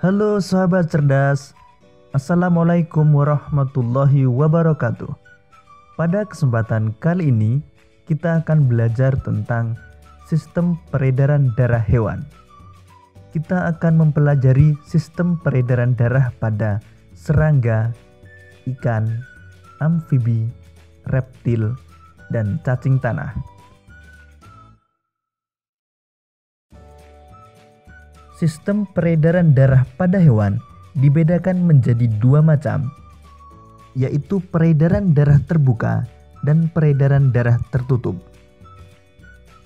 Halo sahabat cerdas, Assalamualaikum warahmatullahi wabarakatuh. Pada kesempatan kali ini, kita akan belajar tentang sistem peredaran darah hewan. Kita akan mempelajari sistem peredaran darah pada serangga, ikan, amfibi, reptil, dan cacing tanah. Sistem peredaran darah pada hewan dibedakan menjadi dua macam, yaitu peredaran darah terbuka dan peredaran darah tertutup.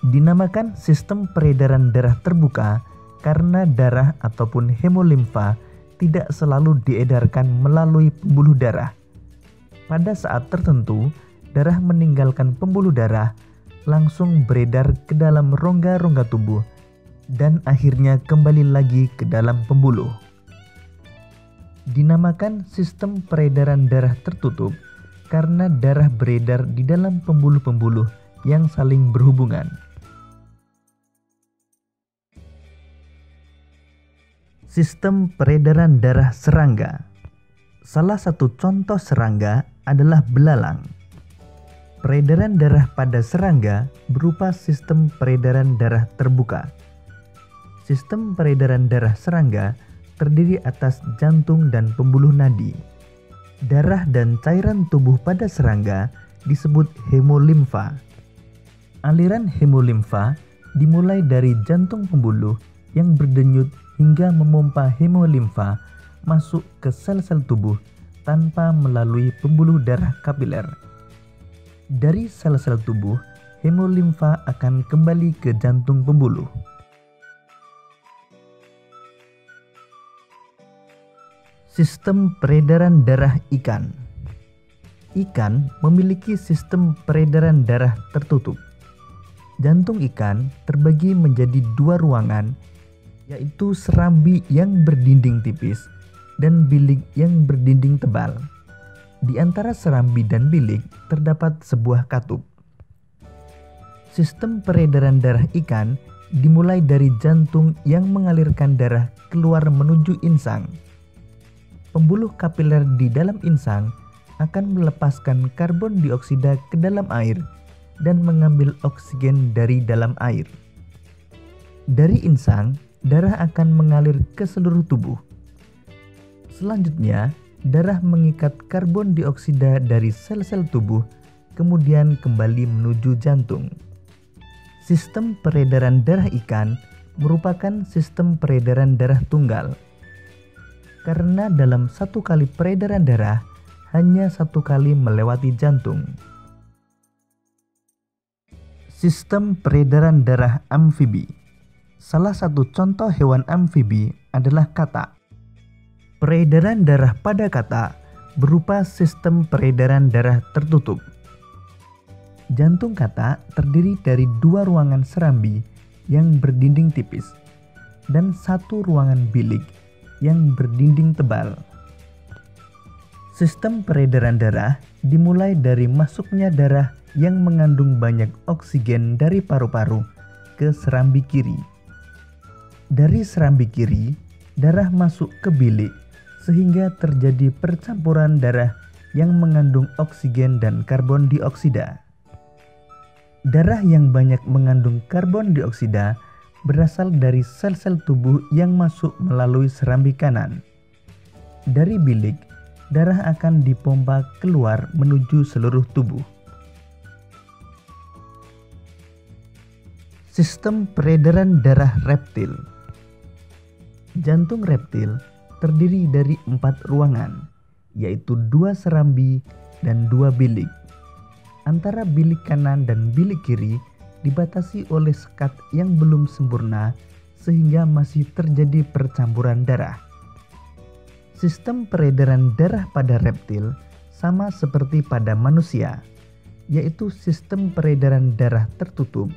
Dinamakan sistem peredaran darah terbuka karena darah ataupun hemolimfa tidak selalu diedarkan melalui pembuluh darah. Pada saat tertentu, darah meninggalkan pembuluh darah langsung beredar ke dalam rongga-rongga tubuh dan akhirnya kembali lagi ke dalam pembuluh. Dinamakan sistem peredaran darah tertutup karena darah beredar di dalam pembuluh-pembuluh yang saling berhubungan. Sistem peredaran darah serangga. Salah satu contoh serangga adalah belalang. Peredaran darah pada serangga berupa sistem peredaran darah terbuka. Sistem peredaran darah serangga terdiri atas jantung dan pembuluh nadi. Darah dan cairan tubuh pada serangga disebut hemolimfa. Aliran hemolimfa dimulai dari jantung pembuluh yang berdenyut hingga memompa hemolimfa masuk ke sel-sel tubuh tanpa melalui pembuluh darah kapiler. Dari sel-sel tubuh, hemolimfa akan kembali ke jantung pembuluh. Sistem peredaran darah ikan. Ikan memiliki sistem peredaran darah tertutup. Jantung ikan terbagi menjadi dua ruangan, yaitu serambi yang berdinding tipis dan bilik yang berdinding tebal. Di antara serambi dan bilik terdapat sebuah katup. Sistem peredaran darah ikan dimulai dari jantung yang mengalirkan darah keluar menuju insang. Pembuluh kapiler di dalam insang akan melepaskan karbon dioksida ke dalam air dan mengambil oksigen dari dalam air. Dari insang, darah akan mengalir ke seluruh tubuh. Selanjutnya, darah mengikat karbon dioksida dari sel-sel tubuh, kemudian kembali menuju jantung. Sistem peredaran darah ikan merupakan sistem peredaran darah tunggal. Karena dalam satu kali peredaran darah hanya satu kali melewati jantung. Sistem peredaran darah amfibi. Salah satu contoh hewan amfibi adalah katak. Peredaran darah pada katak berupa sistem peredaran darah tertutup. Jantung katak terdiri dari dua ruangan serambi yang berdinding tipis dan satu ruangan bilik yang berdinding tebal. Sistem peredaran darah dimulai dari masuknya darah yang mengandung banyak oksigen dari paru-paru ke serambi kiri. Dari serambi kiri, darah masuk ke bilik sehingga terjadi percampuran darah yang mengandung oksigen dan karbon dioksida. Darah yang banyak mengandung karbon dioksida berasal dari sel-sel tubuh yang masuk melalui serambi kanan. Dari bilik, darah akan dipompa keluar menuju seluruh tubuh. Sistem peredaran darah reptil. Jantung reptil terdiri dari 4 ruangan, yaitu 2 serambi dan 2 bilik. Antara bilik kanan dan bilik kiri dibatasi oleh sekat yang belum sempurna sehingga masih terjadi percampuran darah. Sistem peredaran darah pada reptil sama seperti pada manusia, yaitu sistem peredaran darah tertutup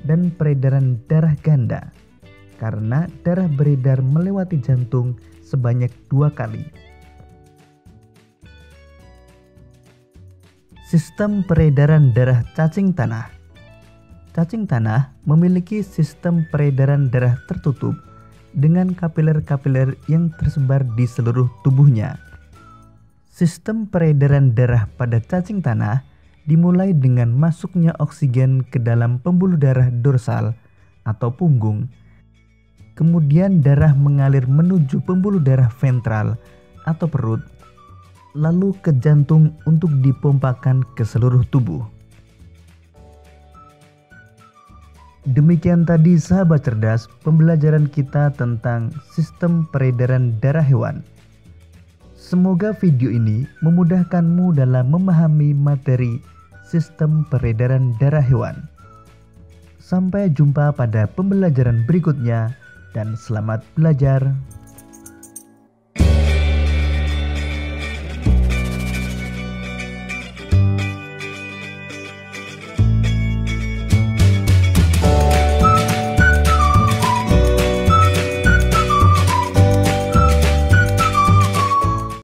dan peredaran darah ganda, karena darah beredar melewati jantung sebanyak 2 kali. Sistem peredaran darah cacing tanah. Cacing tanah memiliki sistem peredaran darah tertutup dengan kapiler-kapiler yang tersebar di seluruh tubuhnya. Sistem peredaran darah pada cacing tanah dimulai dengan masuknya oksigen ke dalam pembuluh darah dorsal atau punggung. Kemudian darah mengalir menuju pembuluh darah ventral atau perut, lalu ke jantung untuk dipompakan ke seluruh tubuh. Demikian tadi sahabat cerdas pembelajaran kita tentang sistem peredaran darah hewan. Semoga video ini memudahkanmu dalam memahami materi sistem peredaran darah hewan. Sampai jumpa pada pembelajaran berikutnya dan selamat belajar.